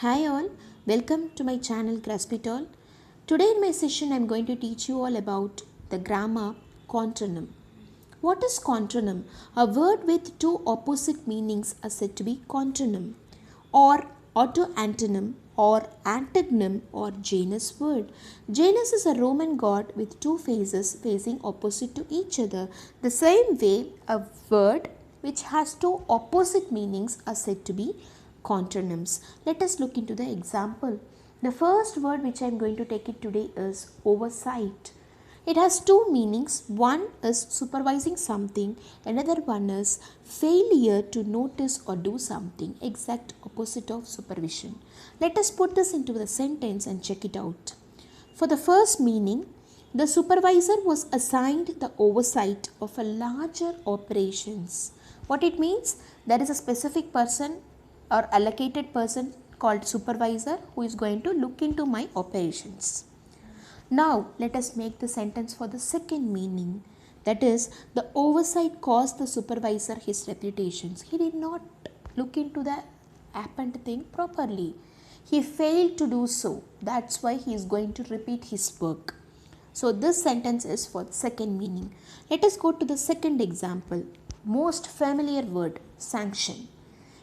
Hi all, welcome to my channel Graspitol. Today in my session I am going to teach you all about the grammar contronym. What is contronym? A word with two opposite meanings are said to be contronym or autoantonym or antonym or Janus word. Janus is a Roman god with two faces facing opposite to each other. The same way a word which has two opposite meanings are said to be contronyms. Let us look into the example. The first word which I am going to take it today is oversight. It has two meanings. One is supervising something, another one is failure to notice or do something, exact opposite of supervision. Let us put this into the sentence and check it out. For the first meaning, the supervisor was assigned the oversight of a larger operations. What it means? There is a specific person or allocated person called supervisor who is going to look into my operations. Now let us make the sentence for the second meaning. That is, the oversight cost the supervisor his reputations. He did not look into the happened thing properly. He failed to do so. That's why he is going to repeat his work. So this sentence is for the second meaning. Let us go to the second example. Most familiar word, sanction.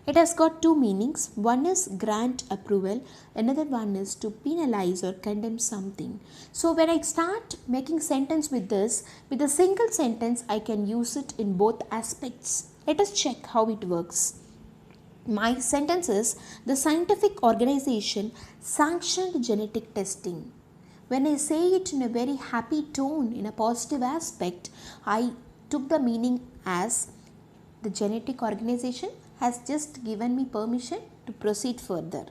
It has got two meanings. One is grant approval, another one is to penalize or condemn something. So when I start making sentence with this, with a single sentence, I can use it in both aspects. Let us check how it works. My sentence is, the scientific organization sanctioned genetic testing. When I say it in a very happy tone, in a positive aspect, I took the meaning as the genetic organization has just given me permission to proceed further.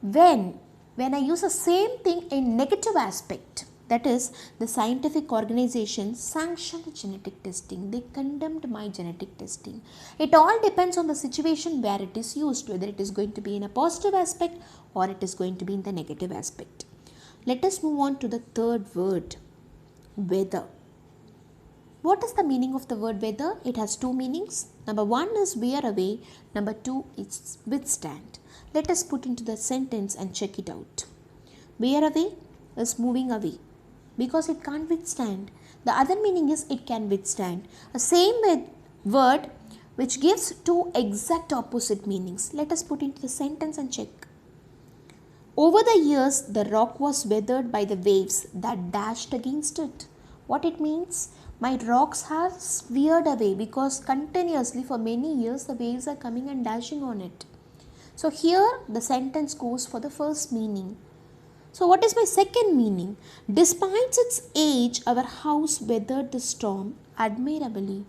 When I use the same thing in negative aspect, that is, the scientific organization sanctioned genetic testing, they condemned my genetic testing. It all depends on the situation where it is used, whether it is going to be in a positive aspect or it is going to be in the negative aspect. Let us move on to the third word, weather. What is the meaning of the word weather? It has two meanings. Number one is wear away. Number two is withstand. Let us put into the sentence and check it out. Wear away is moving away because it can't withstand. The other meaning is it can withstand. A same word which gives two exact opposite meanings. Let us put into the sentence and check. Over the years, the rock was weathered by the waves that dashed against it. What it means? My rocks have veered away because continuously for many years the waves are coming and dashing on it. So here the sentence goes for the first meaning. So what is my second meaning? Despite its age, our house weathered the storm admirably.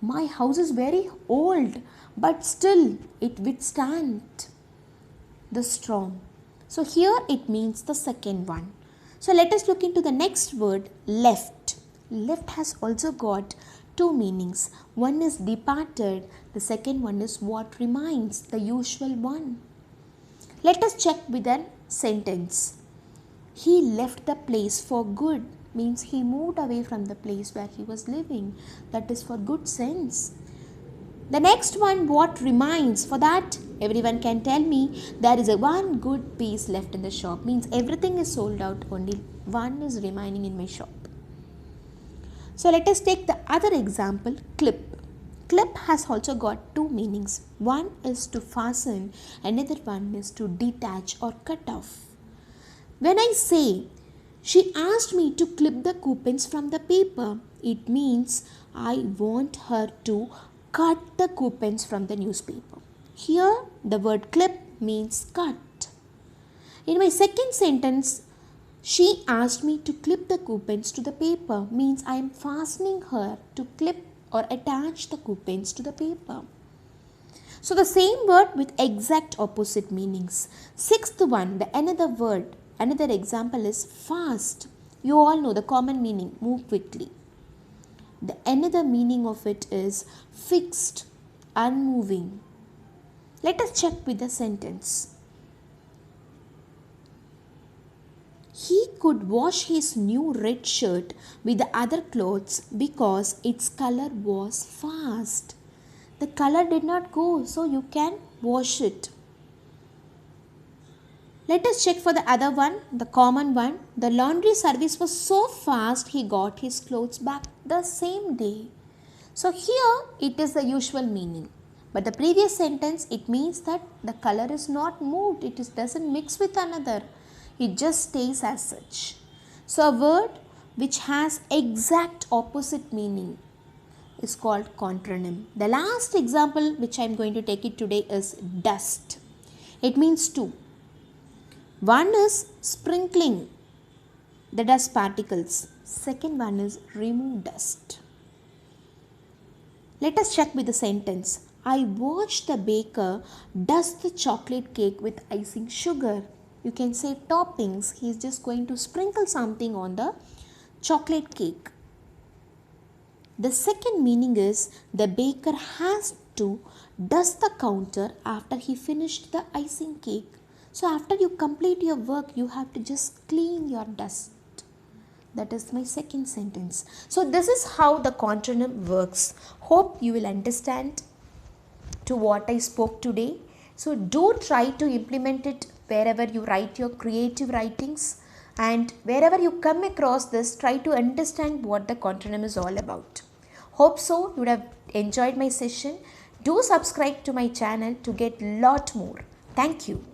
My house is very old, but still it withstand the storm. So here it means the second one. So let us look into the next word, left. Left has also got two meanings. One is departed, the second one is what remains, the usual one. Let us check with a sentence. He left the place for good means he moved away from the place where he was living. That is for good sense. The next one, what remains, for that everyone can tell me there is a one good piece left in the shop, means everything is sold out, only one is remaining in my shop. So let us take the other example, clip. Clip has also got two meanings. One is to fasten, another one is to detach or cut off. When I say, she asked me to clip the coupons from the paper, it means I want her to cut the coupons from the newspaper. Here the word clip means cut. In my second sentence, she asked me to clip the coupons to the paper means I am fastening her to clip or attach the coupons to the paper. So the same word with exact opposite meanings. Sixth one, the another example is fast. You all know the common meaning, move quickly. The another meaning of it is fixed, unmoving. Let us check with the sentence. He could wash his new red shirt with the other clothes because its color was fast. The color did not go, so you can wash it. Let us check for the other one, the common one. The laundry service was so fast he got his clothes back the same day. So here it is the usual meaning. But the previous sentence, it means that the color is not moved. It doesn't mix with another. It just stays as such. So a word which has exact opposite meaning is called contronym. The last example which I am going to take it today is dust. It means two. One is sprinkling the dust particles. Second one is remove dust. Let us check with the sentence. I watched the baker dust the chocolate cake with icing sugar. You can say toppings. He is just going to sprinkle something on the chocolate cake. The second meaning is the baker has to dust the counter after he finished the icing cake. So after you complete your work, you have to just clean your dust. That is my second sentence. So this is how the contronym works. Hope you will understand to what I spoke today. So do try to implement it wherever you write your creative writings, and wherever you come across this, try to understand what the contronym is all about. Hope so you would have enjoyed my session. Do subscribe to my channel to get lot more. Thank you.